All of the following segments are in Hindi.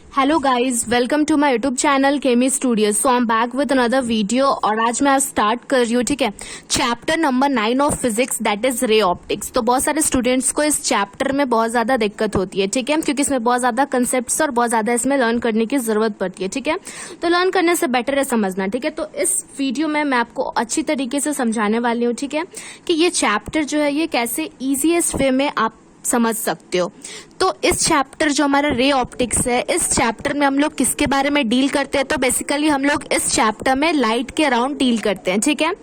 Hello guys, welcome to my YouTube channel Chemi studio. So I am back with another video और आज मैं स्टार्ट कर रही हूँ, ठीक है, chapter number 9 of physics, that is ray optics. तो बहुत सारे स्टूडेंट्स को इस चैप्टर में बहुत ज्यादा दिक्कत होती है, ठीक है, क्योंकि इसमें बहुत ज्यादा कंसेप्ट्स और बहुत ज्यादा इसमें लर्न करने की जरूरत पड़ती है, ठीक है। तो लर्न करने से बेटर है समझना, ठीक है। तो इस वीडियो में मैं आपको अच्छी तरीके से समझाने वाली हूँ, ठीक है, कि ये चैप्टर जो है ये कैसे ईजीएस्ट वे में आप समझ सकते हो। तो इस चैप्टर जो हमारा रे ऑप्टिक्स है, इस चैप्टर में हम लोग किसके बारे में डील करते हैं? तो बेसिकली हम लोग इस चैप्टर में लाइट के अराउंड डील करते हैं, ठीक है।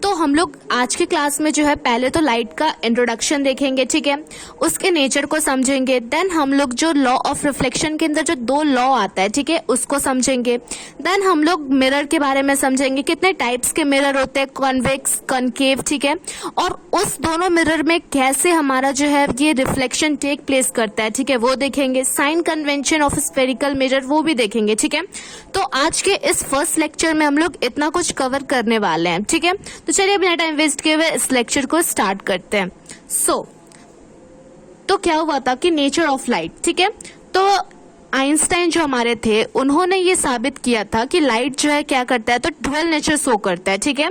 तो हम लोग आज के क्लास में जो है पहले तो लाइट का इंट्रोडक्शन देखेंगे, ठीक है, उसके नेचर को समझेंगे। देन हम लोग जो लॉ ऑफ रिफ्लेक्शन के अंदर जो 2 लॉ आता है, ठीक है, उसको समझेंगे। देन हम लोग मिरर के बारे में समझेंगे, कितने टाइप्स के मिरर होते हैं, कॉन्वेक्स, कॉनकेव, ठीक है, और उस दोनों मिरर में कैसे हमारा जो है ये रिफ्लेक्शन टेक प्लेस करता है, ठीक है, वो देखेंगे। Sign convention of spherical mirror वो भी देखेंगे, ठीक है। तो आज के इस फर्स्ट लेक्चर में हम लोग इतना कुछ कवर करने वाले हैं, ठीक है। तो चलिए बिना टाइम वेस्ट किए हुए इस लेक्चर को स्टार्ट करते हैं। तो क्या हुआ था कि नेचर ऑफ लाइट, ठीक है, तो आइंस्टाइन जो हमारे थे उन्होंने ये साबित किया था कि लाइट जो है क्या करता है, तो ड्यूअल नेचर शो करता है, ठीक है।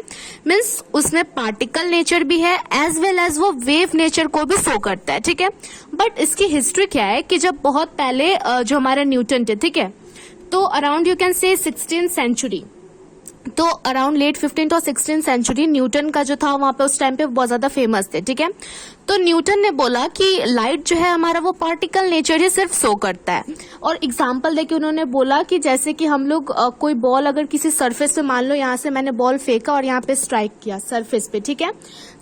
मीन्स उसमें पार्टिकल नेचर भी है एज वेल एज वो वेव नेचर को भी शो करता है, ठीक है। बट इसकी हिस्ट्री क्या है कि जब बहुत पहले जो हमारे न्यूटन थे, ठीक है, तो around you can say 16th century, तो अराउंड लेट 15th और 16th सेंचुरी न्यूटन का जो था वहां पे उस टाइम पे बहुत ज्यादा फेमस थे, ठीक है। तो न्यूटन ने बोला कि लाइट जो है हमारा वो पार्टिकल नेचर ही सिर्फ शो करता है। और एग्जांपल देके उन्होंने बोला कि जैसे कि हम लोग कोई बॉल अगर किसी सरफेस पे, मान लो यहाँ से मैंने बॉल फेंका और यहाँ पे स्ट्राइक किया सरफेस पे, ठीक है,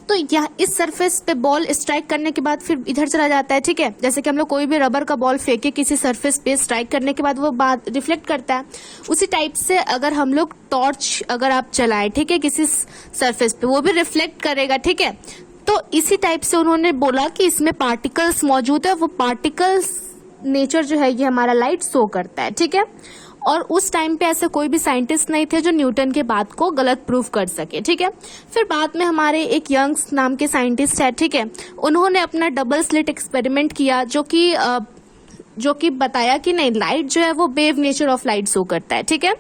तो यह इस सरफेस पे बॉल स्ट्राइक करने के बाद फिर इधर चला जाता है, ठीक है। जैसे कि हम लोग कोई भी रबर का बॉल फेंके किसी सरफेस पे, स्ट्राइक करने के बाद वो बात रिफ्लेक्ट करता है। उसी टाइप से अगर हम लोग टॉर्च अगर आप चलाएं, ठीक है, किसी सरफेस पे, वो भी रिफ्लेक्ट करेगा, ठीक है। तो इसी टाइप से उन्होंने बोला कि इसमें पार्टिकल्स मौजूद है, वो पार्टिकल्स नेचर जो है ये हमारा लाइट शो करता है, ठीक है। और उस टाइम पे ऐसे कोई भी साइंटिस्ट नहीं थे जो न्यूटन के बात को गलत प्रूफ कर सके, ठीक है। फिर बाद में हमारे एक यंग्स नाम के साइंटिस्ट है, ठीक है, उन्होंने अपना डबल स्लिट एक्सपेरिमेंट किया जो कि बताया कि नहीं, लाइट जो है वो wave nature of light show करता है, ठीक है।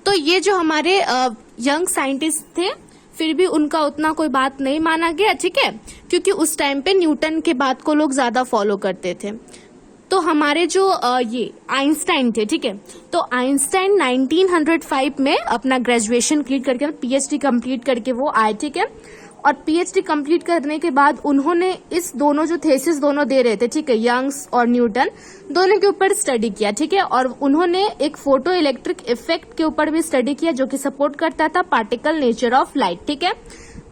तो ये जो हमारे यंग साइंटिस्ट थे, फिर भी उनका उतना कोई बात नहीं माना गया, ठीक है, क्योंकि उस टाइम पे न्यूटन के बात को लोग ज्यादा फॉलो करते थे। तो हमारे जो ये आइंस्टाइन थे, ठीक है, तो आइंस्टाइन 1905 में अपना ग्रेजुएशन कंप्लीट करके, पीएचडी कंप्लीट करके वो आए, ठीक है। और पीएचडी कंप्लीट करने के बाद उन्होंने इस दोनों जो थेसिस दोनों दे रहे थे, ठीक है, यंग्स और न्यूटन, दोनों के ऊपर स्टडी किया, ठीक है। और उन्होंने एक फोटो इलेक्ट्रिक इफेक्ट के ऊपर भी स्टडी किया जो कि सपोर्ट करता था पार्टिकल नेचर ऑफ लाइट, ठीक है।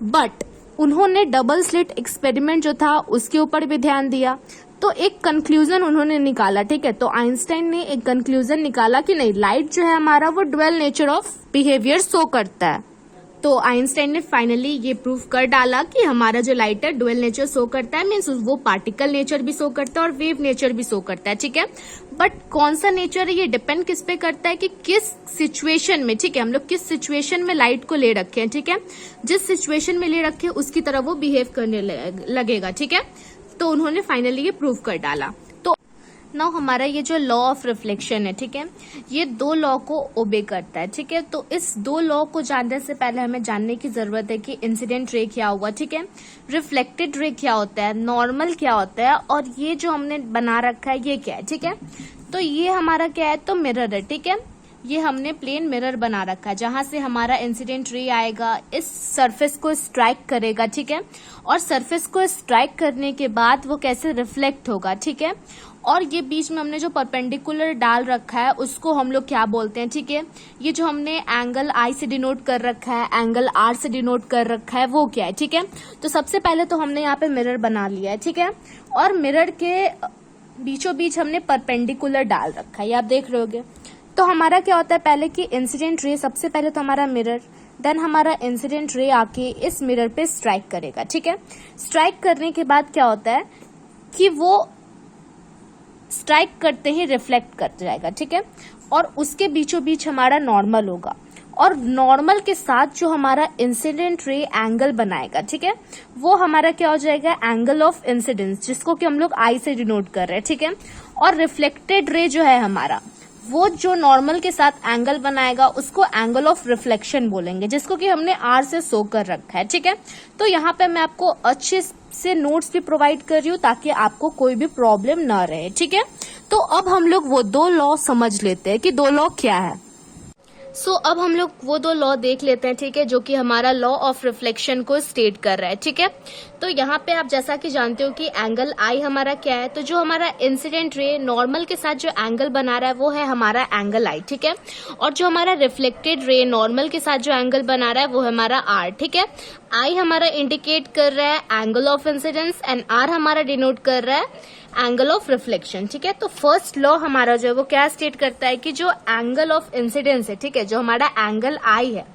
बट उन्होंने डबल स्लिट एक्सपेरिमेंट जो था उसके ऊपर भी ध्यान दिया। तो एक कंक्लूजन उन्होंने निकाला, ठीक है। तो आइंस्टाइन ने एक कंक्लूजन निकाला कि नहीं, लाइट जो है हमारा वो dual nature of behaviour show करता है। तो आइंस्टाइन ने फाइनली ये प्रूफ कर डाला कि हमारा जो लाइट है ड्यूअल नेचर शो करता है, मीन्स वो पार्टिकल नेचर भी शो करता है और वेव नेचर भी शो करता है, ठीक है। बट कौन सा नेचर है ये डिपेंड किस पे करता है कि किस सिचुएशन में, ठीक है, हम लोग किस सिचुएशन में लाइट को ले रखे हैं, ठीक है। जिस सिचुएशन में ले रखे हैं उसकी तरह वो बिहेव करने लगेगा, ठीक है। तो उन्होंने फाइनली ये प्रूव कर डाला। तो नाउ हमारा ये जो लॉ ऑफ रिफ्लेक्शन है, ठीक है, ये 2 लॉ को ओबे करता है, ठीक है। तो इस 2 लॉ को जानने से पहले हमें जानने की जरूरत है कि इंसिडेंट रे क्या हुआ, ठीक है, रिफ्लेक्टेड रे क्या होता है, नॉर्मल क्या होता है, और ये जो हमने बना रखा है ये क्या है, ठीक है। तो ये हमारा क्या है, तो मिरर है, ठीक है। ये हमने प्लेन मिरर बना रखा है जहां से हमारा इंसिडेंट रे आएगा, इस सरफेस को स्ट्राइक करेगा, ठीक है, और सरफेस को स्ट्राइक करने के बाद वो कैसे रिफ्लेक्ट होगा, ठीक है। और ये बीच में हमने जो परपेंडिकुलर डाल रखा है उसको हम लोग क्या बोलते हैं, ठीक है। ये जो हमने एंगल आई से डिनोट कर रखा है, एंगल आर से डिनोट कर रखा है, वो क्या है, ठीक है। तो सबसे पहले तो हमने यहाँ पे मिरर बना लिया है, ठीक है, और मिरर के बीचों बीच हमने परपेंडिकुलर डाल रखा है, ये आप देख रहे होगे। तो हमारा क्या होता है पहले कि इंसिडेंट रे, सबसे पहले तो हमारा मिरर, देन हमारा इंसिडेंट रे आके इस मिरर पे स्ट्राइक करेगा, ठीक है। स्ट्राइक करने के बाद क्या होता है कि वो स्ट्राइक करते ही रिफ्लेक्ट कर जाएगा, ठीक है, और उसके बीचों बीच हमारा नॉर्मल होगा। और नॉर्मल के साथ जो हमारा इंसिडेंट रे एंगल बनाएगा, ठीक है, वो हमारा क्या हो जाएगा, एंगल ऑफ इंसिडेंस, जिसको कि हम लोग आई से डिनोट कर रहे हैं, ठीक है। और रिफ्लेक्टेड रे जो है हमारा, वो जो नॉर्मल के साथ एंगल बनाएगा उसको एंगल ऑफ रिफ्लेक्शन बोलेंगे, जिसको कि हमने आर से शो कर रखा है, ठीक है। तो यहाँ पे मैं आपको अच्छे से नोट्स भी प्रोवाइड कर रही हूँ ताकि आपको कोई भी प्रॉब्लम ना रहे, ठीक है। तो अब हम लोग वो दो लॉ समझ लेते हैं कि दो लॉ क्या है। अब हम लोग वो दो लॉ देख लेते हैं, ठीक है, जो कि हमारा लॉ ऑफ रिफ्लेक्शन को स्टेट कर रहा है, ठीक है। तो यहाँ पे आप जैसा कि जानते हो कि एंगल आई हमारा क्या है, तो जो हमारा इंसिडेंट रे नॉर्मल के साथ जो एंगल बना रहा है वो है हमारा एंगल आई, ठीक है। और जो हमारा रिफ्लेक्टेड रे नॉर्मल के साथ जो एंगल बना रहा है वो है हमारा आर, ठीक है। आई हमारा इंडिकेट कर रहा है angle of incidence and r हमारा डिनोट कर रहा है एंगल ऑफ रिफ्लेक्शन, ठीक है। तो फर्स्ट लॉ हमारा जो है वो क्या स्टेट करता है कि जो एंगल ऑफ इंसिडेंस है, ठीक है, जो हमारा एंगल आई है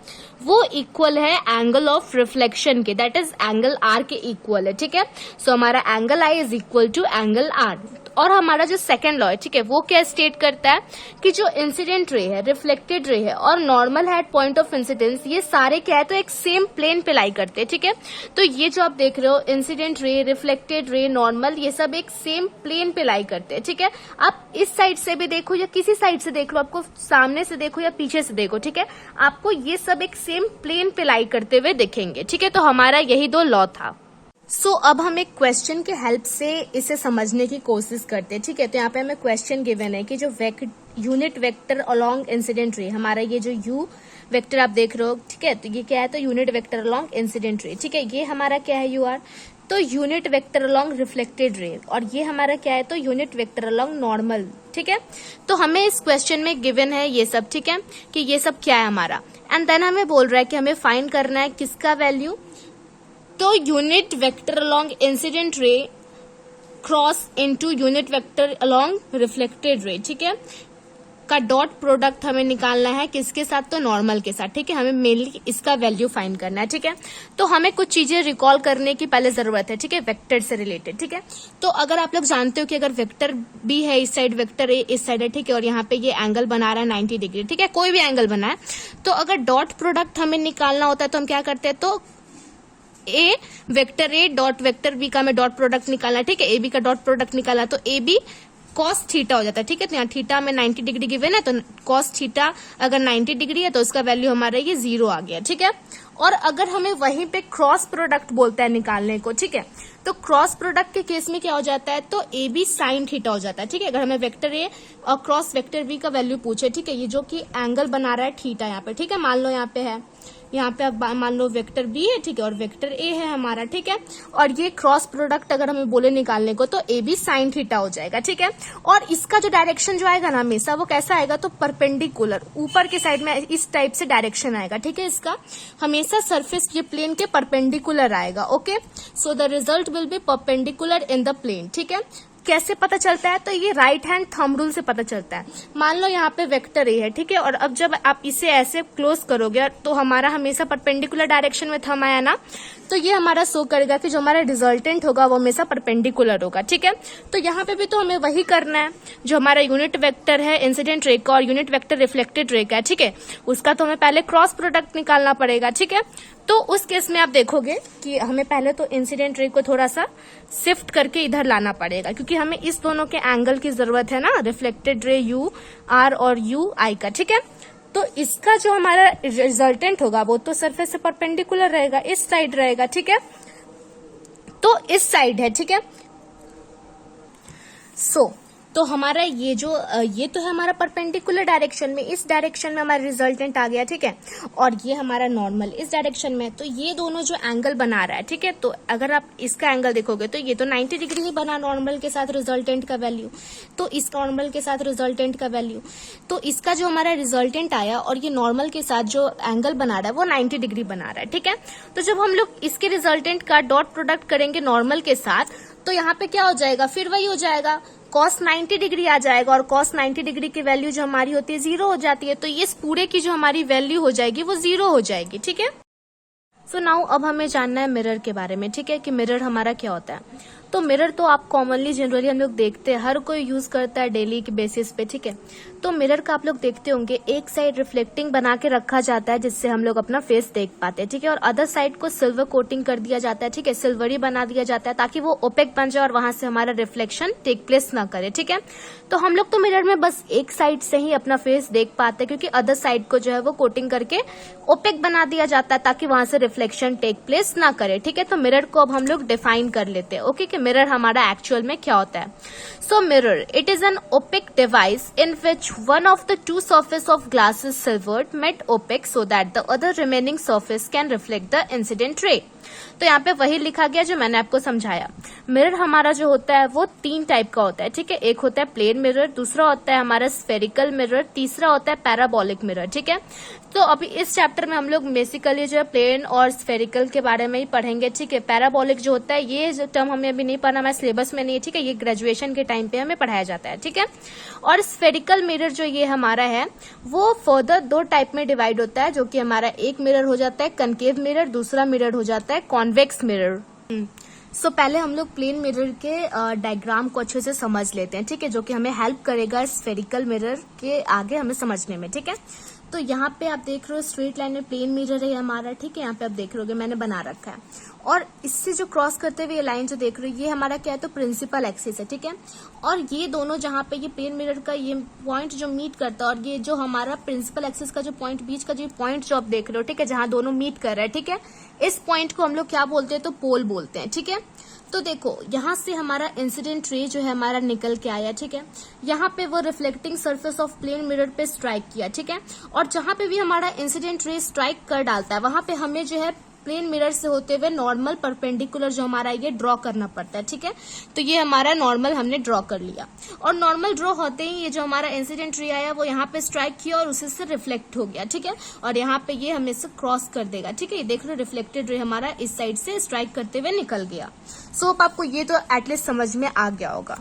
वो इक्वल है एंगल ऑफ रिफ्लेक्शन के, दैट इज एंगल आर के इक्वल है, ठीक है। सो हमारा angle i is equal to angle r. और हमारा जो सेकंड लॉ है, ठीक है, वो क्या स्टेट करता है कि जो इंसिडेंट रे है, रिफ्लेक्टेड रे है और नॉर्मल है एट पॉइंट ऑफ इंसिडेंस, ये सारे क्या है तो एक सेम प्लेन पे लाई करते हैं, ठीक है। तो ये जो आप देख रहे हो incident ray, reflected ray, normal, ये सब एक सेम प्लेन पे लाई करते हैं, ठीक है। आप इस साइड से भी देखो या किसी साइड से देख लो, आपको सामने से देखो या पीछे से देखो, ठीक है, आपको ये सब एक सेम प्लेन पे लाई करते हुए दिखेंगे, ठीक है। तो हमारा यही दो लॉ था। अब हम एक क्वेश्चन के हेल्प से इसे समझने की कोशिश करते हैं, ठीक है। तो यहाँ पे हमें क्वेश्चन गिवन है कि जो unit vector along incident ray, हमारा ये जो यू वेक्टर आप देख रहे हो, ठीक है, तो ये क्या है तो unit vector along incident ray, ठीक है। ये हमारा क्या है यू आर, तो unit vector along reflected ray, और ये हमारा क्या है तो यूनिट वेक्टर अलोंग नॉर्मल, ठीक है। तो हमें इस क्वेश्चन में गिवन है ये सब, ठीक है, कि ये सब क्या है हमारा, एंड देन हमें बोल रहा है कि हमें फाइंड करना है किसका वैल्यू, तो unit vector along incident ray cross into unit vector along reflected ray, ठीक है, का डॉट प्रोडक्ट हमें निकालना है किसके साथ तो नॉर्मल के साथ, ठीक है। हमें मेनली इसका वैल्यू फाइंड करना है, ठीक है। तो हमें कुछ चीजें रिकॉल करने की पहले जरूरत है, ठीक है, वेक्टर से रिलेटेड, ठीक है। तो अगर आप लोग जानते हो कि अगर वेक्टर बी है इस साइड, वेक्टर ए इस साइड है, ठीक है, और यहाँ पे ये एंगल बना रहा है 90 डिग्री, ठीक है, कोई भी एंगल बना है, तो अगर डॉट प्रोडक्ट हमें निकालना होता है तो हम क्या करते हैं, तो A vector A dot vector B का हमें डॉट प्रोडक्ट निकालना है, ठीक है। ए बी का डॉट प्रोडक्ट निकाला तो ए बी कॉस थीटा हो जाता है, ठीक है। तो यहाँ थीटा में 90 डिग्री गिवन है, तो कॉस थीटा अगर 90 डिग्री है तो उसका वैल्यू हमारा ये 0 आ गया, ठीक है। और अगर हमें वहीं पे क्रॉस प्रोडक्ट बोलता है निकालने को, ठीक है, तो क्रॉस प्रोडक्ट के केस में क्या हो जाता है तो ए बी साइन थीटा हो जाता है, ठीक है। अगर हमें वेक्टर ए और क्रॉस वेक्टर बी का वैल्यू पूछे, ठीक है, ये जो कि एंगल बना रहा है थीटा यहाँ पे, ठीक है, मान लो यहाँ पे है, यहाँ पे अब मान लो वेक्टर बी है, ठीक है, और वेक्टर ए है हमारा, ठीक है। और ये क्रॉस प्रोडक्ट अगर हमें बोले निकालने को तो ए बी साइन थीटा हो जाएगा, ठीक है। और इसका जो डायरेक्शन जो आएगा ना हमेशा वो कैसा आएगा तो परपेंडिकुलर, ऊपर के साइड में इस टाइप से डायरेक्शन आएगा, ठीक है। इसका हमेशा सरफेस ये प्लेन के परपेंडिकुलर आएगा, okay. So the result will be perpendicular in the plane, ठीक है। कैसे पता चलता है तो ये राइट हैंड थंब रूल से पता चलता है। मान लो यहाँ पे वेक्टर ए है, ठीक है, और अब जब आप इसे ऐसे क्लोज करोगे तो हमारा हमेशा परपेंडिकुलर डायरेक्शन में थंब आया ना, तो ये हमारा शो करेगा कि जो हमारा रिजल्टेंट होगा वो हमेशा परपेंडिकुलर होगा, ठीक है। तो यहाँ पे भी तो हमें वही करना है, जो हमारा यूनिट वेक्टर है इंसिडेंट रे का और यूनिट वेक्टर रिफ्लेक्टेड रे का, ठीक है, उसका तो हमें पहले क्रॉस प्रोडक्ट निकालना पड़ेगा, ठीक है। तो उस केस में आप देखोगे कि हमें पहले तो इंसिडेंट रे को थोड़ा सा शिफ्ट करके इधर लाना पड़ेगा, क्योंकि हमें इस दोनों के एंगल की जरूरत है ना, रिफ्लेक्टेड रे यू आर और यू आई का, ठीक है। तो इसका जो हमारा रिजल्टेंट होगा वो तो सरफेस से परपेंडिकुलर रहेगा, इस साइड रहेगा, ठीक है, तो इस साइड है, ठीक है। तो हमारा ये तो है हमारा परपेंडिकुलर डायरेक्शन में, इस डायरेक्शन में हमारा रिजल्टेंट आ गया, ठीक है। और ये हमारा नॉर्मल इस डायरेक्शन में, तो ये दोनों जो एंगल बना रहा है, ठीक है, तो अगर आप इसका एंगल देखोगे तो ये तो 90 डिग्री ही बना नॉर्मल के साथ रिजल्टेंट का वैल्यू, तो इस नॉर्मल के साथ रिजल्टेंट का वैल्यू, तो इसका जो हमारा रिजल्टेंट आया और ये नॉर्मल के साथ जो एंगल बना रहा है वो 90 डिग्री बना रहा है, ठीक है। तो जब हम लोग इसके रिजल्टेंट का डॉट प्रोडक्ट करेंगे नॉर्मल के साथ, तो यहाँ पे क्या हो जाएगा, फिर वही हो जाएगा, cos 90 डिग्री आ जाएगा, और cos 90 डिग्री की वैल्यू जो हमारी होती है 0 हो जाती है, तो इस पूरे की जो हमारी वैल्यू हो जाएगी वो 0 हो जाएगी, ठीक है। सो नाउ अब हमें जानना है मिरर के बारे में, ठीक है, कि मिरर हमारा क्या होता है। तो मिरर तो आप कॉमनली जनरली हम लोग देखते हैं, हर कोई यूज करता है डेली के बेसिस पे, ठीक है। तो मिरर का आप लोग देखते होंगे एक साइड रिफ्लेक्टिंग बना के रखा जाता है जिससे हम लोग अपना फेस देख पाते हैं, ठीक है, और अदर साइड को सिल्वर कोटिंग कर दिया जाता है, ठीक है, सिल्वरी बना दिया जाता है ताकि वो ओपेक बन जाए और वहां से हमारा रिफ्लेक्शन टेक प्लेस ना करे, ठीक है। तो हम लोग तो मिरर में बस एक साइड से ही अपना फेस देख पाते हैं क्योंकि अदर साइड को जो है वो कोटिंग करके ओपेक बना दिया जाता है ताकि वहां से रिफ्लेक्शन टेक प्लेस ना करे, ठीक है। तो मिरर को अब हम लोग डिफाइन कर लेते हैं, ओके, कि मिरर हमारा एक्चुअल में क्या होता है। So mirror, it is an opaque device in which one of the two surface of glass is silvered made opaque so that the other remaining surface can reflect the incident ray. तो यहाँ पे वही लिखा गया जो मैंने आपको समझाया। मिरर हमारा जो होता है वो 3 टाइप का होता है, ठीक है। एक होता है प्लेन मिरर, दूसरा होता है हमारा स्फेरिकल मिरर, तीसरा होता है पैराबोलिक मिरर, ठीक है। तो अभी इस चैप्टर में हम लोग बेसिकली जो है प्लेन और स्फेरिकल के बारे में ही पढ़ेंगे, ठीक है। पैराबोलिक जो होता है ये जो टर्म हमें अभी नहीं पढ़ना, हमारे सिलेबस में नहीं है, ठीक है, ये ग्रेजुएशन के टाइम पे हमें पढ़ाया जाता है, ठीक है। और स्फेरिकल मिरर जो ये हमारा है वो फर्दर 2 टाइप में डिवाइड होता है, जो कि हमारा एक मिरर हो जाता है कनकेव मिरर, दूसरा मिरर हो जाता है कॉन्वेक्स मिरर। सो पहले हम लोग प्लेन मिरर के डायग्राम को अच्छे से समझ लेते हैं, ठीक है, जो कि हमें हेल्प करेगा स्फेरिकल मिरर के आगे हमें समझने में, ठीक है। तो यहाँ पे आप देख रहे हो स्ट्रेट लाइन में प्लेन मिरर है हमारा, ठीक है। यहाँ पे आप देख रहे हो मैंने बना रखा है और इससे जो क्रॉस करते हुए ये लाइन जो देख रहे हो ये हमारा क्या है, तो प्रिंसिपल एक्सिस है, ठीक है। और ये दोनों जहाँ पे ये प्लेन मिरर का ये पॉइंट जो मीट करता है और ये जो हमारा प्रिंसिपल एक्सिस का जो पॉइंट बीच का जो पॉइंट जो आप देख रहे हो, ठीक है, जहाँ दोनों मीट कर रहा है, ठीक है, इस पॉइंट को हम लोग क्या बोलते हैं, तो पोल बोलते हैं, ठीक है। तो देखो यहाँ से हमारा इंसिडेंट रे जो है हमारा निकल के आया, ठीक है। यहाँ पे वो reflecting surface of plane mirror पे स्ट्राइक किया, ठीक है। और जहाँ पे भी हमारा इंसिडेंट रे स्ट्राइक कर डालता है वहां पे हमें जो है प्लेन मिरर से होते हुए नॉर्मल परपेंडिकुलर जो हमारा ये ड्रॉ करना पड़ता है, ठीक है। तो ये हमारा नॉर्मल हमने ड्रॉ कर लिया और नॉर्मल ड्रॉ होते ही ये जो हमारा इंसिडेंट रे आया वो यहाँ पे स्ट्राइक किया और उसी से रिफ्लेक्ट हो गया, ठीक है। और यहाँ पे ये हमें से क्रॉस कर देगा, ठीक है। ये देख लो रिफ्लेक्टेड रे हमारा इस साइड से स्ट्राइक करते हुए निकल गया। सो आपको ये तो एटलीस्ट समझ में आ गया होगा।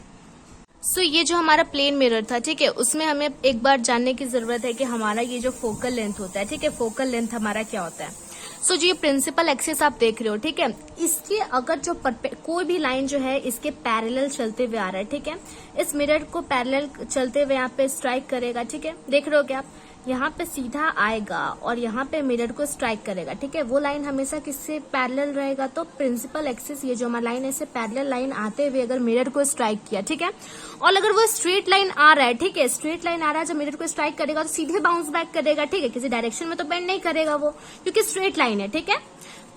सो ये जो हमारा प्लेन मिरर था, ठीक है, उसमें हमें एक बार जानने की जरूरत है कि हमारा ये जो फोकल लेंथ होता है, ठीक है, फोकल लेंथ हमारा क्या होता है। सो जो ये प्रिंसिपल एक्सिस आप देख रहे हो, ठीक है, इसके अगर जो कोई भी लाइन जो है इसके पैरेलल चलते हुए आ रहा है, ठीक है, इस मिरर को पैरेलल चलते हुए यहाँ पे स्ट्राइक करेगा, ठीक है, देख रहे हो क्या आप, यहाँ पे सीधा आएगा और यहाँ पे मिरर को स्ट्राइक करेगा, ठीक है। वो लाइन हमेशा किससे पैरेलल रहेगा, तो प्रिंसिपल एक्सिस ये जो हमारा लाइन है इससे पैरेलल लाइन आते हुए अगर मिरर को स्ट्राइक किया, ठीक है। और अगर वो स्ट्रेट लाइन आ रहा है, ठीक है, स्ट्रेट लाइन आ रहा है, जब मिरर को स्ट्राइक करेगा तो सीधे बाउंस बैक करेगा, ठीक है, किसी डायरेक्शन में तो बेंड नहीं करेगा वो क्योंकि स्ट्रेट लाइन है, ठीक है,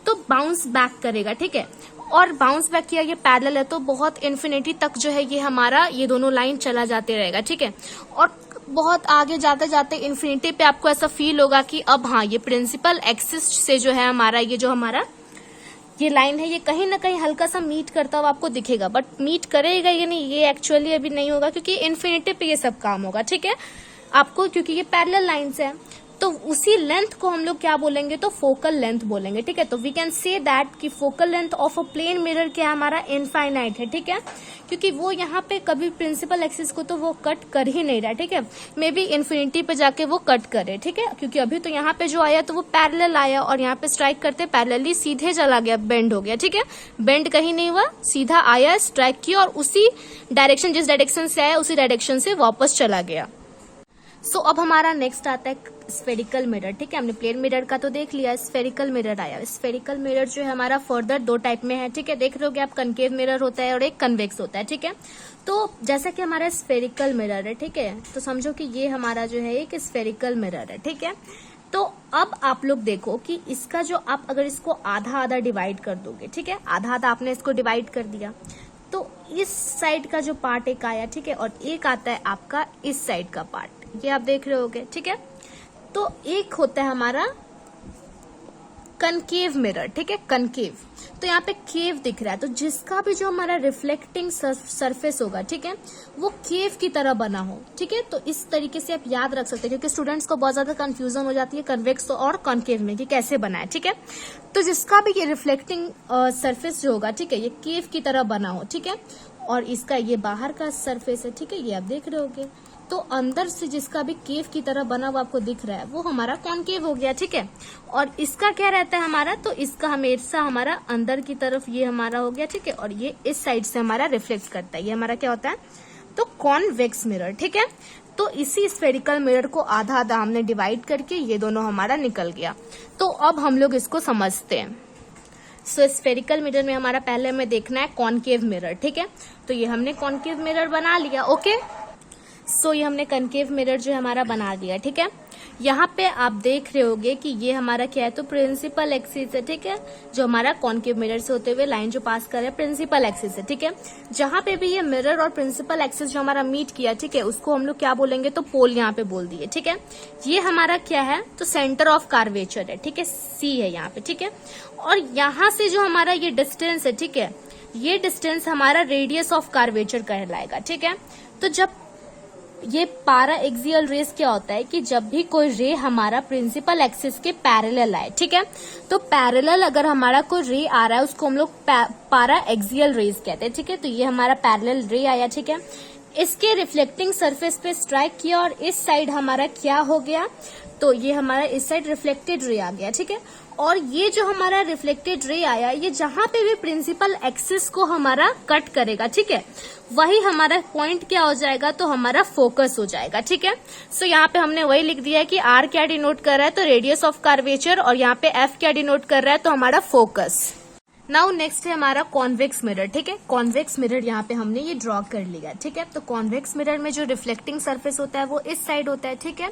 तो बाउंस बैक करेगा, ठीक है। और बाउंस बैक किया, ये पैरेलल है तो बहुत इन्फिनिटी तक जो है ये हमारा ये दोनों लाइन चला जाते रहेगा, ठीक है। और बहुत आगे जाते जाते इन्फिनिटी पे आपको ऐसा फील होगा कि अब हाँ ये प्रिंसिपल एक्सिस से जो है हमारा ये जो हमारा ये लाइन है ये कहीं ना कहीं हल्का सा मीट करता हुआ आपको दिखेगा, बट मीट करेगा ये नहीं, ये एक्चुअली अभी नहीं होगा क्योंकि इन्फिनिटी पे ये सब काम होगा, ठीक है आपको, क्योंकि ये पैरेलल लाइंस है। तो उसी लेंथ को हम लोग क्या बोलेंगे, तो फोकल लेंथ बोलेंगे, ठीक है। तो वी कैन से दैट कि focal length of a plane mirror क्या हमारा इनफाइनाइट है, ठीक है, क्योंकि वो यहाँ पे कभी प्रिंसिपल एक्सिस को तो वो कट कर ही नहीं रहा, ठीक है, मे बी इन्फिनिटी पे जाके वो कट करे, ठीक है, क्योंकि अभी तो यहाँ पे जो आया तो वो पैरेलल आया और यहाँ पे स्ट्राइक करते पैरेलली सीधे चला गया, बेंड हो गया, ठीक है, बेंड कहीं नहीं हुआ, सीधा आया, स्ट्राइक किया और उसी डायरेक्शन जिस डायरेक्शन से आया उसी डायरेक्शन से वापस चला गया। सो अब हमारा नेक्स्ट आता है स्फेरिकल मिरर, ठीक है, हमने प्लेन मिरर का तो देख लिया, स्फेरिकल मिरर आया। स्फेरिकल मिरर जो है हमारा फर्दर 2 टाइप में है, ठीक है, देख रहे हो कि आप कनकेव मिरर होता है और एक कन्वेक्स होता है, ठीक है। तो जैसा कि हमारा स्फेरिकल मिरर है, ठीक है, तो समझो कि ये हमारा जो है एक स्फेरिकल मिरर है, ठीक है। तो अब आप लोग देखो कि इसका जो आप अगर इसको आधा आधा डिवाइड कर दोगे, ठीक है, आधा आधा आपने इसको डिवाइड कर दिया तो इस साइड का जो पार्ट एक आया, ठीक है, और एक आता है आपका इस साइड का पार्ट, ये आप देख रहे होगे, ठीक है। तो एक होता है हमारा कनकेव मिरर, ठीक है, कनकेव, तो यहाँ पे केव दिख रहा है, तो जिसका भी जो हमारा रिफ्लेक्टिंग सरफेस होगा, ठीक है, वो केव की तरह बना हो, ठीक है। तो इस तरीके से आप याद रख सकते हैं क्योंकि स्टूडेंट्स को बहुत ज्यादा कंफ्यूजन हो जाती है कन्वेक्स और कॉनकेव में कि कैसे बना है, ठीक है। तो जिसका भी ये रिफ्लेक्टिंग सरफेस जो होगा, ठीक है, ये केव की तरह बना हो, ठीक है, और इसका ये बाहर का सरफेस है, ठीक है, ये आप देख रहे होगे। तो अंदर से जिसका भी केव की तरह बना हुआ आपको दिख रहा है वो हमारा कॉनकेव हो गया, ठीक है। और इसका क्या रहता है हमारा, तो इसका हमेशा हमारा अंदर की तरफ ये हमारा हो गया, ठीक है। और ये इस साइड से हमारा रिफ्लेक्ट करता है, ये हमारा क्या होता है, तो कॉन्वेक्स मिरर, ठीक है। तो इसी स्फेरिकल मिरर को आधा आधा हमने डिवाइड करके ये दोनों हमारा निकल गया। तो अब हम लोग इसको समझते हैं। सो स्फेरिकल मिरर में हमारा पहले हमें देखना है कॉनकेव मिरर, ठीक है। तो ये हमने कॉनकेव मिरर बना लिया, ओके। सो ये हमने कॉनकेव मिरर जो हमारा बना दिया, ठीक है। यहाँ पे आप देख रहे होगे कि ये हमारा क्या है, तो प्रिंसिपल एक्सिस है, ठीक है। जो हमारा कॉनकेव मिरर से होते हुए लाइन जो पास कर रहा है प्रिंसिपल एक्सिस है, ठीक है। जहां पे भी ये मिरर और प्रिंसिपल एक्सिस जो हमारा मीट किया, ठीक है, उसको हम लोग क्या बोलेंगे, तो पोल यहाँ पे बोल दिए, ठीक है। ये हमारा क्या है, तो सेंटर ऑफ कार्वेचर है, ठीक है, सी है यहाँ पे, ठीक है। और यहाँ से जो हमारा ये डिस्टेंस है, ठीक है, ये डिस्टेंस हमारा रेडियस ऑफ कार्वेचर कहलाएगा, ठीक है। तो जब ये पारा एक्सियल रेस क्या होता है कि जब भी कोई रे हमारा प्रिंसिपल एक्सिस के पैरेलल आए, ठीक है, तो पैरेलल अगर हमारा कोई रे आ रहा है उसको हम लोग पारा एक्सियल रेस कहते हैं, ठीक है। तो ये हमारा पैरेलल रे आया, ठीक है, इसके रिफ्लेक्टिंग सरफेस पे स्ट्राइक किया और इस साइड हमारा क्या हो गया, तो ये हमारा इस साइड रिफ्लेक्टेड रे आ गया, ठीक है। और ये जो हमारा रिफ्लेक्टेड रे आया, ये जहां पे भी प्रिंसिपल एक्सिस को हमारा कट करेगा, ठीक है, वही हमारा पॉइंट क्या हो जाएगा, तो हमारा फोकस हो जाएगा, ठीक है। सो यहाँ पे हमने वही लिख दिया है कि आर क्या डिनोट कर रहा है, तो रेडियस ऑफ कार्वेचर, और यहाँ पे एफ क्या डिनोट कर रहा है, तो हमारा फोकस। नाउ नेक्स्ट है हमारा कॉन्वेक्स मिरर, ठीक है। कॉन्वेक्स मिरर यहाँ पे हमने ये ड्रॉ कर लिया, ठीक है। तो कॉन्वेक्स मिरर में जो रिफ्लेक्टिंग सरफेस होता है वो इस साइड होता है, ठीक है।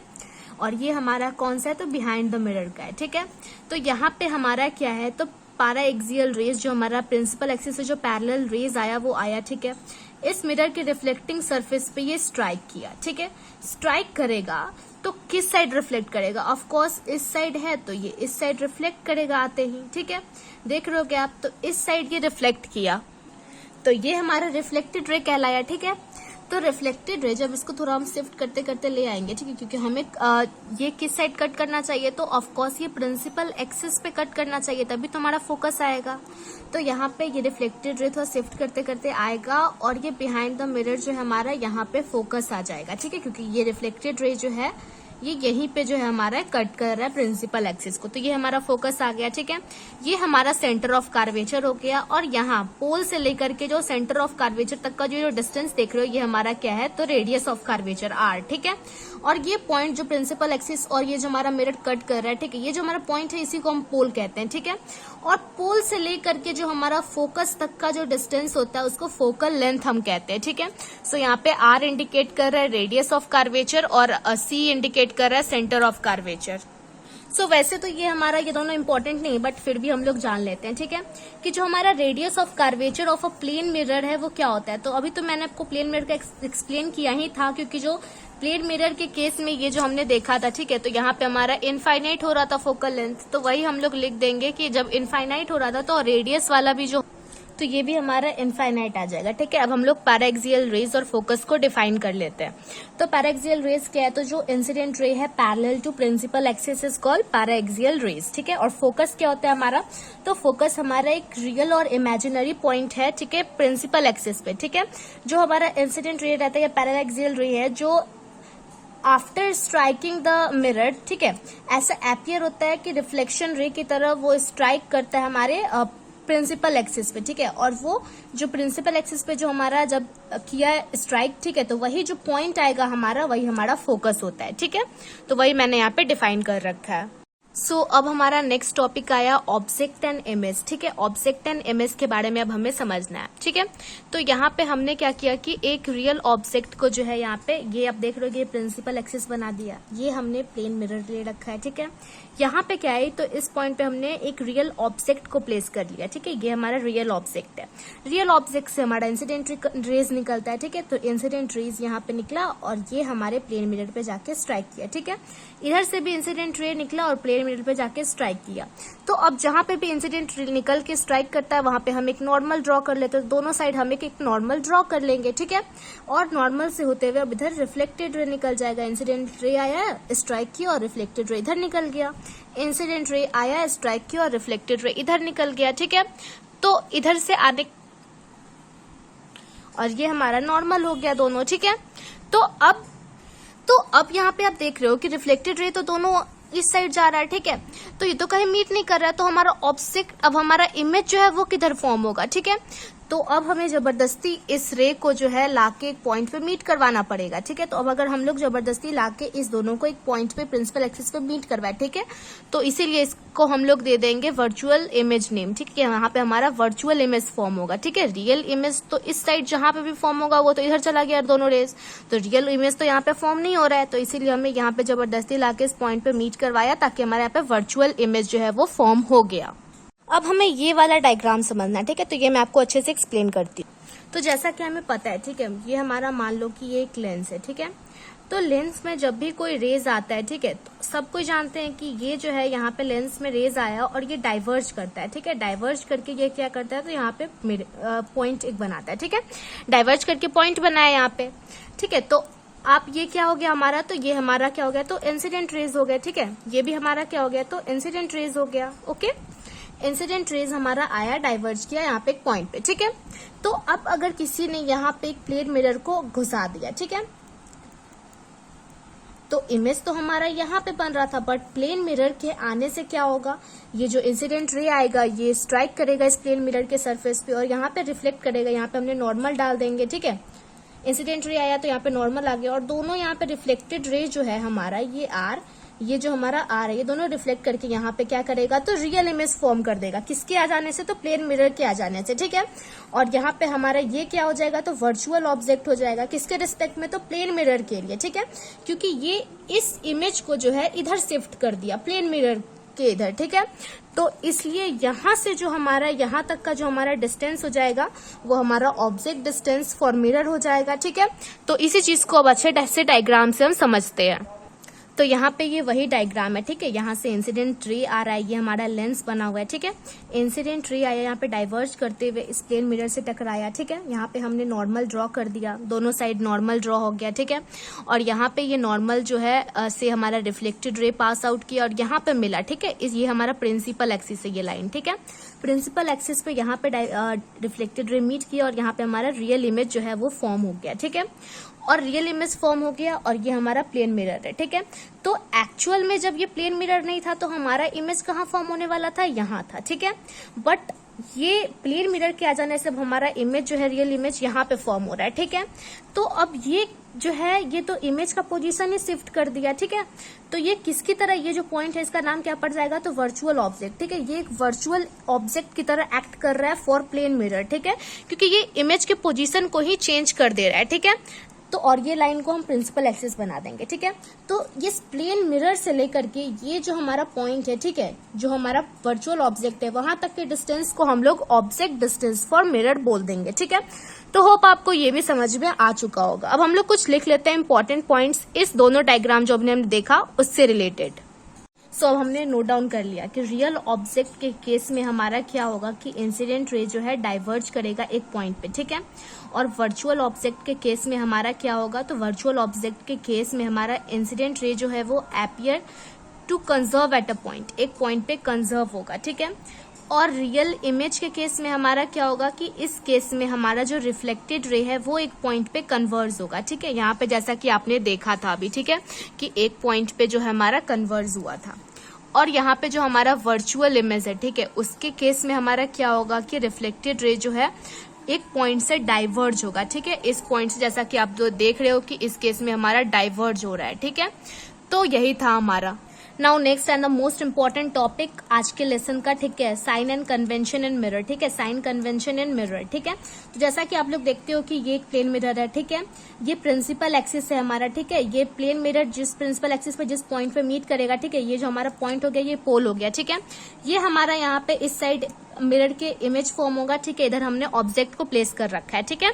और ये हमारा कौन सा है, तो बिहाइंड द मिरर का है, ठीक है। तो यहाँ पे हमारा क्या है, तो पारा एक्सियल रेज जो हमारा प्रिंसिपल एक्सिस से जो पैरेलल रेज आया वो आया, ठीक है। इस मिरर के रिफ्लेक्टिंग सरफेस पे ये स्ट्राइक किया, ठीक है। स्ट्राइक करेगा तो किस साइड रिफ्लेक्ट करेगा, ऑफ कोर्स इस साइड है तो ये इस साइड रिफ्लेक्ट करेगा आते ही, ठीक है। देख रहे हो क्या आप, तो इस साइड ये रिफ्लेक्ट किया, तो ये हमारा रिफ्लेक्टेड रे कहलाया, ठीक है। तो रिफ्लेक्टेड रे जब इसको थोड़ा हम शिफ्ट करते करते ले आएंगे, ठीक है, क्योंकि हमें ये किस साइड कट करना चाहिए, तो ऑफ कोर्स ये प्रिंसिपल एक्सिस पे कट करना चाहिए, तभी तो हमारा फोकस आएगा। तो यहाँ पे ये रिफ्लेक्टेड रे थोड़ा शिफ्ट करते करते आएगा और ये बिहाइंड द मिरर जो है हमारा यहाँ पे फोकस आ जाएगा, ठीक है, क्योंकि ये रिफ्लेक्टेड रे जो है ये यहीं पे जो है हमारा कट कर रहा है प्रिंसिपल एक्सिस को, तो ये हमारा फोकस आ गया, ठीक है। ये हमारा सेंटर ऑफ कार्वेचर हो गया, और यहाँ पोल से लेकर के जो सेंटर ऑफ कार्वेचर तक का जो डिस्टेंस देख रहे हो ये हमारा क्या है, तो रेडियस ऑफ कार्वेचर आर, ठीक है। और ये पॉइंट जो प्रिंसिपल एक्सिस और ये जो हमारा मिरर कट कर रहा है, ठीक है, ये जो हमारा पॉइंट है इसी को हम पोल कहते हैं, ठीक है। और पोल से लेकर के जो हमारा फोकस तक का जो डिस्टेंस होता है उसको फोकल लेंथ हम कहते हैं, ठीक है। सो यहाँ पे आर इंडिकेट कर रहा है रेडियस ऑफ कार्वेचर और सी इंडिकेट कर रहा है सेंटर ऑफ कार्वेचर। सो वैसे तो ये हमारा ये दोनों इंपॉर्टेंट नहीं, बट फिर भी हम लोग जान लेते हैं, ठीक है, कि जो हमारा radius of curvature of a plane mirror है वो क्या होता है। तो अभी तो मैंने आपको प्लेन मिरर का एक्सप्लेन किया ही था, क्योंकि जो प्लेन मिरर के केस में ये जो हमने देखा था, ठीक है, तो यहाँ पे हमारा इनफाइनाइट हो रहा था फोकल लेंथ, तो वही हम लोग लिख देंगे कि जब इनफाइनाइट हो रहा था तो रेडियस वाला भी जो, तो ये भी हमारा इनफाइनाइट आ जाएगा, ठीक है। अब हम लोग पैराएक्सियल रेज और फोकस को डिफाइन कर लेते हैं। तो पैराएक्सियल रेज क्या है, तो जो इंसिडेंट रे है parallel to principal axis is called paraxial rays, ठीक है। और फोकस क्या होता है हमारा, तो फोकस हमारा एक रियल और इमेजिनरी पॉइंट है, ठीक है, प्रिंसिपल एक्सिस पे, ठीक है। जो हमारा इंसिडेंट रे रहता है या पैराएक्सियल रे है जो आफ्टर स्ट्राइकिंग द मिरर, ठीक है, ऐसा एपियर होता है कि रिफ्लेक्शन रे की तरह वो स्ट्राइक करता है हमारे प्रिंसिपल एक्सिस पे, ठीक है। और वो जो प्रिंसिपल एक्सिस पे जो हमारा जब किया स्ट्राइक, ठीक है, तो वही जो पॉइंट आएगा हमारा वही हमारा फोकस होता है, ठीक है। तो वही मैंने यहाँ पे डिफाइन कर रखा है। सो अब हमारा नेक्स्ट टॉपिक आया ऑब्जेक्ट एंड इमेज, ठीक है। ऑब्जेक्ट एंड इमेज के बारे में अब हमें समझना है, ठीक है। तो यहाँ पे हमने क्या किया कि एक रियल ऑब्जेक्ट को जो है यहाँ पे ये आप देख रहे हो ये प्रिंसिपल एक्सिस बना दिया, ये हमने प्लेन मिरर ले रखा है, ठीक है। यहाँ पे क्या है, तो इस पॉइंट पे हमने एक रियल ऑब्जेक्ट को प्लेस कर लिया, ठीक है, ये हमारा रियल ऑब्जेक्ट है। रियल ऑब्जेक्ट से हमारा इंसिडेंट रेज निकलता है, ठीक है। तो इंसिडेंट रेज यहाँ पे निकला और ये हमारे प्लेन मिरर पे जाके स्ट्राइक किया, ठीक है। इधर से भी इंसिडेंट रे निकला और प्लेन मिरर पे जाके स्ट्राइक किया। तो अब जहां पे भी इंसिडेंट रे निकल के स्ट्राइक करता है वहां पे हम एक नॉर्मल ड्रॉ कर लेते हैं, दोनों साइड हम एक नॉर्मल ड्रॉ कर लेंगे, ठीक है। और नॉर्मल से होते हुए अब इधर रिफ्लेक्टेड रे निकल जाएगा, इंसिडेंट रे आया स्ट्राइक किया और रिफ्लेक्टेड रे इधर निकल गया, इंसिडेंट रे आया स्ट्राइक किया और रिफ्लेक्टेड रे इधर निकल गया, ठीक है। तो इधर से आने और ये हमारा नॉर्मल हो गया दोनों, ठीक है। तो अब अब यहाँ पे आप देख रहे हो कि रिफ्लेक्टेड रे तो दोनों इस साइड जा रहा है, ठीक है, तो ये तो कहीं मीट नहीं कर रहा है, तो हमारा ऑब्जेक्ट, अब हमारा इमेज जो है वो किधर फॉर्म होगा, ठीक है। तो अब हमें जबरदस्ती इस रे को जो है लाके एक पॉइंट पे मीट करवाना पड़ेगा, ठीक है। तो अब अगर हम लोग जबरदस्ती लाके इस दोनों को एक पॉइंट पे प्रिंसिपल एक्सिस पे मीट करवाए, ठीक है, तो इसीलिए इसको हम लोग दे देंगे वर्चुअल इमेज नेम, ठीक है। यहाँ पे हमारा वर्चुअल इमेज फॉर्म होगा, ठीक है। रियल इमेज तो इस साइड जहां पे भी फॉर्म होगा वो तो इधर चला गया दोनों रेज, तो रियल इमेज तो यहाँ पे फॉर्म नहीं हो रहा है, तो इसीलिए हमें यहाँ पे जबरदस्ती लाके इस पॉइंट पे मीट करवाया ताकि हमारे यहाँ पे वर्चुअल इमेज जो है वो फॉर्म हो गया। अब हमें ये वाला डायग्राम समझना है, ठीक है, तो ये मैं आपको अच्छे से एक्सप्लेन करती हूँ। तो जैसा कि हमें पता है, ठीक है, ये हमारा मान लो कि ये एक लेंस है, ठीक है। तो लेंस में जब भी कोई रेज आता है, ठीक है, तो सब कोई जानते हैं कि ये जो है यहाँ पे लेंस में रेज आया और ये डाइवर्ज करता है, ठीक है। डाइवर्ज करके ये क्या करता है, तो यहाँ पे पॉइंट एक बनाता है, ठीक है। डाइवर्ज करके पॉइंट बनाया यहाँ पे, ठीक है। तो आप ये क्या हो गया हमारा, तो ये हमारा क्या हो गया, तो इंसिडेंट रेज हो गया, ठीक है। ये भी हमारा क्या हो गया, तो इंसिडेंट रेज हो गया, ओके। इंसिडेंट रेज हमारा आया, डाइवर्ज किया यहाँ पे एक पॉइंट पे, ठीक है। तो अब अगर किसी ने यहाँ पे एक प्लेन मिरर को घुसा दिया, ठीक है, तो इमेज तो हमारा यहाँ पे बन रहा था, बट प्लेन मिरर के आने से क्या होगा, ये जो इंसिडेंट रे आएगा ये स्ट्राइक करेगा इस प्लेन मिरर के सरफेस पे और यहाँ पे रिफ्लेक्ट करेगा। यहाँ पे हमने नॉर्मल डाल देंगे, ठीक है। इंसिडेंट रे आया तो यहाँ पे नॉर्मल आ गया और दोनों यहाँ पे रिफ्लेक्टेड रे जो है हमारा ये आर, ये जो हमारा आर है, ये दोनों रिफ्लेक्ट करके यहाँ पे क्या करेगा, तो रियल इमेज फॉर्म कर देगा। किसके आ जाने से, तो प्लेन मिरर के आ जाने से, ठीक है। और यहाँ पे हमारा ये क्या हो जाएगा, तो वर्चुअल ऑब्जेक्ट हो जाएगा, किसके रिस्पेक्ट में, तो प्लेन मिरर के लिए, ठीक है। क्योंकि ये इस इमेज को जो है इधर शिफ्ट कर दिया प्लेन मिरर के इधर, ठीक है। तो इसलिए यहाँ से जो हमारा यहाँ तक का जो हमारा डिस्टेंस हो जाएगा वो हमारा ऑब्जेक्ट डिस्टेंस फॉर मिरर हो जाएगा, ठीक है। तो इसी चीज को अब अच्छे से डायग्राम से हम समझते हैं। तो यहाँ पे ये वही डायग्राम है, ठीक है। यहाँ से इंसिडेंट रे आ रहा है, ये हमारा लेंस बना हुआ है, ठीक है। इंसिडेंट रे आया, यहाँ पे डाइवर्ज करते हुए इस प्लेन मिरर से टकराया, ठीक है। यहाँ पे हमने नॉर्मल ड्रॉ कर दिया, दोनों साइड नॉर्मल ड्रॉ हो गया, ठीक है। और यहाँ पे ये नॉर्मल जो है से हमारा रिफ्लेक्टेड रे पास आउट किया और यहाँ पे मिला, ठीक है। ये हमारा प्रिंसिपल एक्सिस है ये लाइन, ठीक है। प्रिंसिपल एक्सिस पे यहाँ पे रिफ्लेक्टेड रे मीट किया और यहाँ पे हमारा रियल इमेज जो है वो फॉर्म हो गया, ठीक है। और रियल इमेज फॉर्म हो गया और ये हमारा प्लेन मिरर है, ठीक है। तो एक्चुअल में जब ये प्लेन मिरर नहीं था तो हमारा इमेज कहाँ फॉर्म होने वाला था, यहाँ था, ठीक है। बट ये प्लेन मिरर के आ जाने से अब हमारा इमेज जो है रियल इमेज यहाँ पे फॉर्म हो रहा है, ठीक है। तो अब ये जो है ये तो इमेज का पोजीशन ही शिफ्ट कर दिया, ठीक है। तो ये किसकी तरह, ये जो पॉइंट है इसका नाम क्या पड़ जाएगा, तो वर्चुअल ऑब्जेक्ट, ठीक है। ये एक वर्चुअल ऑब्जेक्ट की तरह एक्ट कर रहा है फॉर प्लेन मिरर, ठीक है, क्योंकि ये इमेज के पोजीशन को ही चेंज कर दे रहा है, ठीक है। तो और ये लाइन को हम प्रिंसिपल एक्सिस बना देंगे, ठीक है। तो इस प्लेन मिरर से लेकर के ये जो हमारा पॉइंट है, ठीक है, जो हमारा वर्चुअल ऑब्जेक्ट है वहां तक के डिस्टेंस को हम लोग ऑब्जेक्ट डिस्टेंस फॉर मिरर बोल देंगे, ठीक है। तो होप आपको ये भी समझ में आ चुका होगा। अब हम लोग कुछ लिख लेते हैं इंपॉर्टेंट पॉइंट्स इस दोनों डायग्राम जो हमने देखा उससे रिलेटेड। सो अब हमने नोट डाउन कर लिया कि रियल ऑब्जेक्ट के केस में हमारा क्या होगा कि इंसिडेंट रे जो है डाइवर्ज करेगा एक पॉइंट पे, ठीक है। और वर्चुअल ऑब्जेक्ट के केस में हमारा क्या होगा, तो वर्चुअल ऑब्जेक्ट के केस में हमारा इंसिडेंट रे जो है वो appear to converge at a point, एक पॉइंट पे कंजर्व होगा, ठीक है। और रियल इमेज के केस में हमारा क्या होगा कि इस केस में हमारा जो रिफ्लेक्टेड रे है वो एक पॉइंट पे कन्वर्ज होगा, ठीक है। यहाँ पे जैसा कि आपने देखा था अभी, ठीक है, कि एक पॉइंट पे जो है हमारा कन्वर्ज हुआ था। और यहाँ पे जो हमारा वर्चुअल इमेज है, ठीक है, उसके केस में हमारा क्या होगा कि रिफ्लेक्टेड रे जो है एक पॉइंट से डाइवर्ज होगा, ठीक है। इस पॉइंट से जैसा कि आप जो देख रहे हो कि इस केस में हमारा डाइवर्ज हो रहा है, ठीक है। तो यही था हमारा। Now next and the most important topic आज के लेसन का, ठीक है, sign and convention in mirror, ठीक है, साइन कन्वेंशन इन मिरर, ठीक है। तो जैसा कि आप लोग देखते हो कि ये एक प्लेन मिरर है, ठीक है, ये प्रिंसिपल एक्सिस है हमारा, ठीक है। ये प्लेन मिरर जिस प्रिंसिपल एक्सिस पे जिस पॉइंट पे मीट करेगा, ठीक है, ये जो हमारा पॉइंट हो गया ये पोल हो गया, ठीक है। ये हमारा यहाँ पे इस साइड मिरर के इमेज फॉर्म होगा, ठीक है, इधर हमने ऑब्जेक्ट को प्लेस कर रखा है, ठीक है।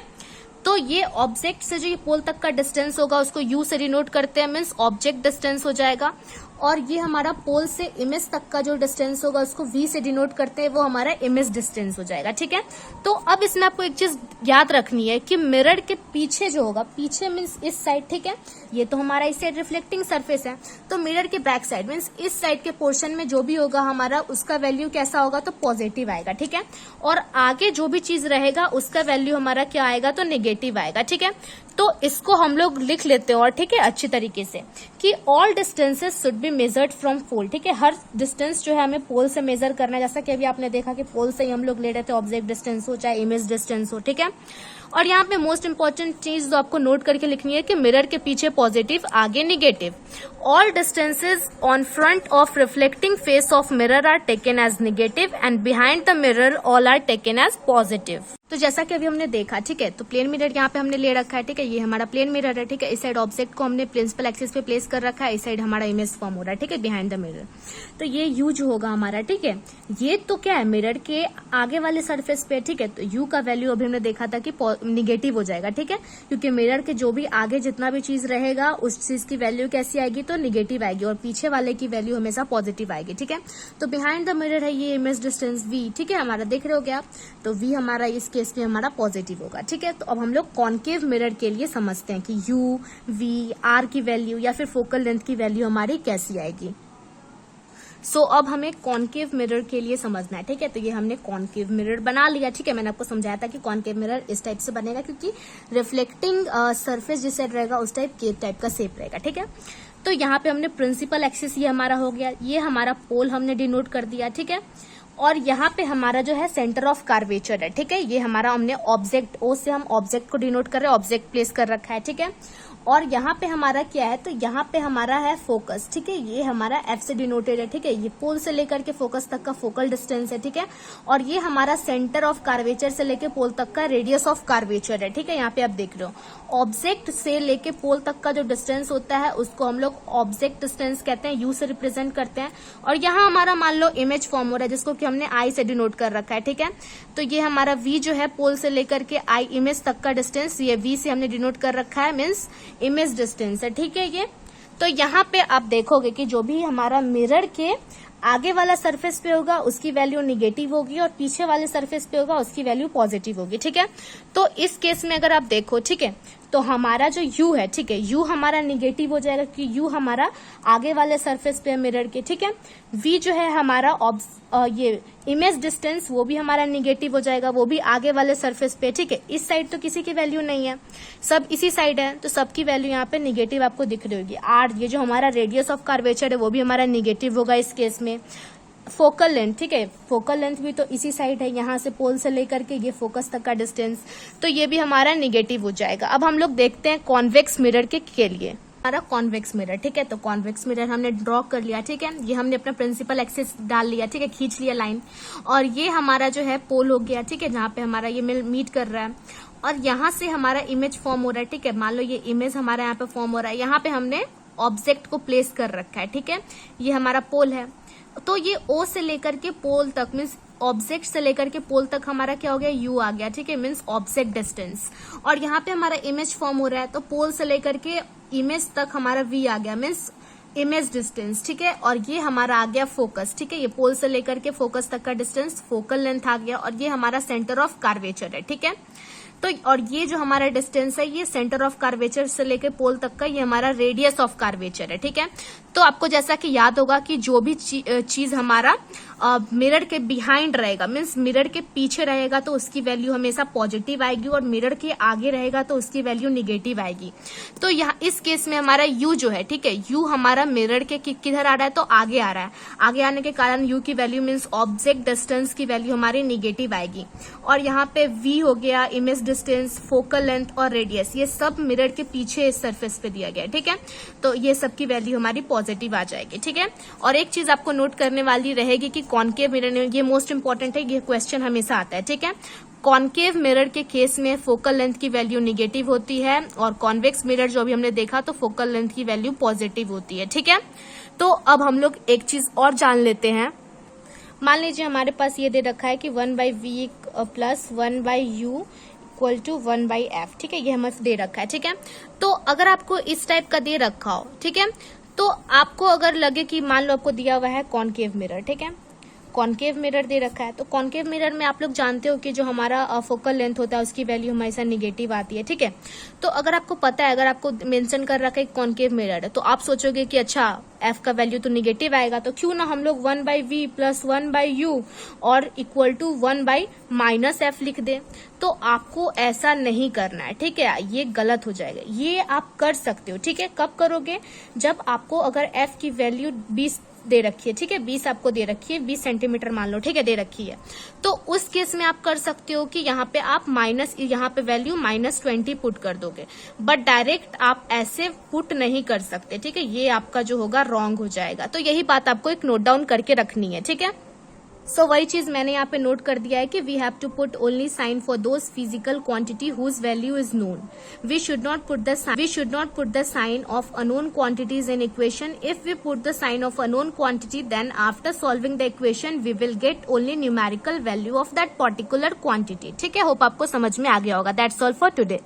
तो ये ऑब्जेक्ट से जो ये पोल तक का डिस्टेंस होगा उसको यू से डिनोट करते हैं, मीन्स ऑब्जेक्ट डिस्टेंस हो जाएगा। और ये हमारा पोल से इमेज तक का जो डिस्टेंस होगा उसको वी से डिनोट करते हैं, वो हमारा इमेज डिस्टेंस हो जाएगा, ठीक है। तो अब इसमें आपको एक चीज याद रखनी है कि मिरर के पीछे जो होगा, पीछे मीन्स इस साइड, ठीक है, ये तो हमारा इस साइड रिफ्लेक्टिंग सरफेस है, तो मिरर के बैक साइड मीन्स इस साइड के पोर्शन में जो भी होगा हमारा उसका वैल्यू कैसा होगा, तो पॉजिटिव आएगा, ठीक है। और आगे जो भी चीज रहेगा उसका वैल्यू हमारा क्या आएगा, तो नेगेटिव आएगा, ठीक है। तो इसको हम लोग लिख लेते हैं और ठीक है अच्छी तरीके से कि all distances should be measured from pole. ठीक है, हर डिस्टेंस जो है हमें पोल से मेजर करना है, जैसा कि अभी आपने देखा कि पोल से ही हम लोग ले रहे थे, ऑब्जेक्ट डिस्टेंस हो चाहे इमेज डिस्टेंस हो। ठीक है, और यहाँ पे मोस्ट इंपॉर्टेंट चीज जो आपको नोट करके लिखनी है कि मिरर के पीछे पॉजिटिव, आगे negative. All distances on front of reflecting face of mirror are taken as negative and behind the mirror all are taken as positive. तो जैसा कि अभी हमने देखा, ठीक है, तो प्लेन मिरर यहाँ पे हमने ले रखा है। ठीक है, ये हमारा प्लेन मिरर है। ठीक है, इस साइड ऑब्जेक्ट को हमने प्रिंसिपल एक्सिस पे प्लेस कर रखा है, इस साइड हमारा इमेज फॉर्म हो रहा है। ठीक है, बिहाइंड द मिरर। तो ये यू जो होगा हमारा, ठीक है, ये तो क्या है मिरर के आगे वाले सरफेस पे। ठीक है, तो यू का वैल्यू अभी हमने देखा था कि निगेटिव हो जाएगा। ठीक है, क्योंकि मिरर के जो भी आगे जितना भी चीज रहेगा उस चीज की वैल्यू कैसी आएगी, तो निगेटिव आएगी, और पीछे वाले की वैल्यू हमेशा पॉजिटिव आएगी। ठीक है, तो बिहाइंड द मिरर है ये इमेज डिस्टेंस वी। ठीक है, हमारा देख रहे हो क्या, तो वी हमारा इस केस में हमारा पॉजिटिव होगा। ठीक है, तो अब हम लोग कॉन्केव मिरर के लिए समझते हैं कि यू, वी, आर की वैल्यू या फिर फोकल लेंथ की वैल्यू हमारी कैसी आएगी। सो अब हमें कॉन्केव मिरर के लिए समझना है। ठीक है, तो ये हमने कॉन्केव मिरर बना लिया। ठीक है, मैंने आपको समझाया था कि कॉन्केव मिरर इस टाइप से बनेगा, क्योंकि रिफ्लेक्टिंग सरफेस जिस साइड रहेगा उस टाइप का शेप रहेगा। ठीक है, तो यहाँ पे हमने प्रिंसिपल एक्सिस ये हमारा हो गया, ये हमारा पोल हमने डिनोट कर दिया। ठीक है, और यहाँ पे हमारा जो है सेंटर ऑफ कर्वेचर है। ठीक है, ये हमारा हमने ऑब्जेक्ट, ओ से हम ऑब्जेक्ट को डिनोट कर रहे हैं, ऑब्जेक्ट प्लेस कर रखा है। ठीक है, और यहाँ पे हमारा क्या है, तो यहाँ पे हमारा है फोकस। ठीक है, ये हमारा एफ से डिनोटेड है। ठीक है, ये पोल से लेकर के फोकस तक का फोकल डिस्टेंस है। ठीक है, और ये हमारा सेंटर ऑफ कार्वेचर से लेके पोल तक का रेडियस ऑफ कार्वेचर है। ठीक है, यहाँ पे आप देख रहे हो ऑब्जेक्ट से लेके पोल तक का जो डिस्टेंस होता है उसको हम लोग ऑब्जेक्ट डिस्टेंस कहते हैं, यू से रिप्रेजेंट करते हैं। और यहाँ हमारा मान लो इमेज फॉर्म हो रहा है जिसको कि हमने आई से डिनोट कर रखा है। ठीक है, तो ये हमारा वी जो है पोल से लेकर के आई इमेज तक का डिस्टेंस, ये वी से हमने डिनोट कर रखा है, मीन्स इमेज डिस्टेंस है। ठीक है, ये तो यहाँ पे आप देखोगे कि जो भी हमारा मिरर के आगे वाला सरफेस पे होगा उसकी वैल्यू निगेटिव होगी, और पीछे वाले सरफेस पे होगा उसकी वैल्यू पॉजिटिव होगी। ठीक है, तो इस केस में अगर आप देखो, ठीक है, तो हमारा जो u है, ठीक है, u हमारा निगेटिव हो जाएगा क्योंकि u हमारा आगे वाले सरफेस पे है मिरर के। ठीक है, v जो है हमारा ये इमेज डिस्टेंस वो भी हमारा निगेटिव हो जाएगा, वो भी आगे वाले सरफेस पे। ठीक है, इस साइड तो किसी की वैल्यू नहीं है, सब इसी साइड है, तो सबकी वैल्यू यहाँ पे निगेटिव आपको दिख रही होगी। आर, ये जो हमारा रेडियस ऑफ कर्वेचर है वो भी हमारा निगेटिव होगा इस केस में। फोकल लेंथ, ठीक है, फोकल लेंथ भी तो इसी साइड है, यहाँ से पोल से लेकर के ये फोकस तक का डिस्टेंस, तो ये भी हमारा निगेटिव हो जाएगा। अब हम लोग देखते हैं कॉन्वेक्स मिरर के लिए हमारा कॉन्वेक्स मिरर। ठीक है, तो कॉन्वेक्स मिरर हमने ड्रॉ कर लिया। ठीक है, ये हमने अपना प्रिंसिपल एक्सिस डाल लिया। ठीक है, खींच लिया लाइन, और ये हमारा जो है पोल हो गया। ठीक है, जहाँ पे हमारा ये मीट कर रहा है, और यहाँ से हमारा इमेज फॉर्म हो रहा है। ठीक है, मान लो ये इमेज हमारा यहाँ पे फॉर्म हो रहा है, यहाँ पे हमने ऑब्जेक्ट को प्लेस कर रखा है। ठीक है, ये हमारा पोल है, तो ये ओ से लेकर के पोल तक, मीन्स ऑब्जेक्ट से लेकर के पोल तक हमारा क्या हो गया, यू आ गया। ठीक है, मीन्स ऑब्जेक्ट डिस्टेंस, और यहाँ पे हमारा इमेज फॉर्म हो रहा है, तो पोल से लेकर के इमेज तक हमारा वी आ गया, मीन्स इमेज डिस्टेंस। ठीक है, और ये हमारा आ गया फोकस। ठीक है, ये पोल से लेकर के फोकस तक का डिस्टेंस फोकल लेंथ आ गया, और ये हमारा सेंटर ऑफ कर्वेचर है। ठीक है, तो और ये जो हमारा डिस्टेंस है ये सेंटर ऑफ कर्वेचर से लेकर पोल तक का ये हमारा रेडियस ऑफ कर्वेचर है। ठीक है, तो आपको जैसा कि याद होगा कि जो भी चीज हमारा मिरर के बिहाइंड रहेगा, मीन्स मिरर के पीछे रहेगा, तो उसकी वैल्यू हमेशा पॉजिटिव आएगी, और मिरर के आगे रहेगा तो उसकी वैल्यू निगेटिव आएगी। तो यहाँ इस केस में हमारा यू जो है, ठीक है, यू हमारा मिरर के किधर आ रहा है, तो आगे आ रहा है। आगे आने के कारण यू की वैल्यू मीन्स ऑब्जेक्ट डिस्टेंस की वैल्यू हमारी निगेटिव आएगी, और यहाँ पे वी हो गया, इमेज डिस्टेंस, फोकल लेंथ और रेडियस, ये सब मिरर के पीछे इस सरफेस पे दिया गया। ठीक है, तो ये सब की वैल्यू हमारी पॉजिटिव आ जाएगी। ठीक है, और एक चीज आपको नोट करने वाली रहेगी कि कॉन्केव मिरर, ये मोस्ट इंपॉर्टेंट है, ये क्वेश्चन हमेशा आता है। ठीक है, कॉन्केव मिरर के केस में फोकल लेंथ की वैल्यू निगेटिव होती है, और कॉन्वेक्स मिरर जो अभी हमने देखा तो फोकल लेंथ की वैल्यू पॉजिटिव होती है। ठीक है, तो अब हम लोग एक चीज और जान लेते हैं। मान लीजिए हमारे पास ये दे रखा है कि 1/v plus 1/u equal to 1/f। ठीक है, ये हमें दे रखा है। ठीक है, तो अगर आपको इस टाइप का दे रखा हो, ठीक है, तो आपको अगर लगे कि मान लो आपको दिया हुआ है कॉन्केव मिरर, ठीक है, कॉन्केव मिरर दे रखा है, तो कॉन्केव मिरर में आप लोग जानते हो कि जो हमारा फोकल लेंथ होता है उसकी वैल्यू हमेशा निगेटिव आती है। ठीक है, तो अगर आपको पता है, अगर आपको मेंशन कर रखा है कॉन्केव मिरर है, तो आप सोचोगे कि अच्छा f का वैल्यू तो निगेटिव आएगा, तो क्यों ना हम लोग 1/v प्लस 1/u और इक्वल टू 1/-f लिख दें। तो आपको ऐसा नहीं करना है, ठीक है, ये गलत हो जाएगा। ये आप कर सकते हो, ठीक है। कब करोगे? जब आपको अगर f की वैल्यू 20 दे रखी है, ठीक है, 20 आपको दे रखी है, 20 सेंटीमीटर मान लो, ठीक है, दे रखी है, तो उस केस में आप कर सकते हो कि यहाँ पे आप यहाँ पे वैल्यू -20 पुट कर दोगे, बट डायरेक्ट आप ऐसे पुट नहीं कर सकते, ठीक है, ये आपका जो होगा रॉन्ग हो जाएगा। तो यही बात आपको एक नोट डाउन करके रखनी है, ठीक है। सो वही चीज मैंने यहाँ पे नोट कर दिया है कि we have to put only sign for those physical quantity whose value is known. We should not put the sign of unknown quantities in equation. If we put the sign of unknown quantity then after solving the equation we will get only numerical value of that particular quantity, ठीक है। होप आपको समझ में आ गया होगा। That's all for today.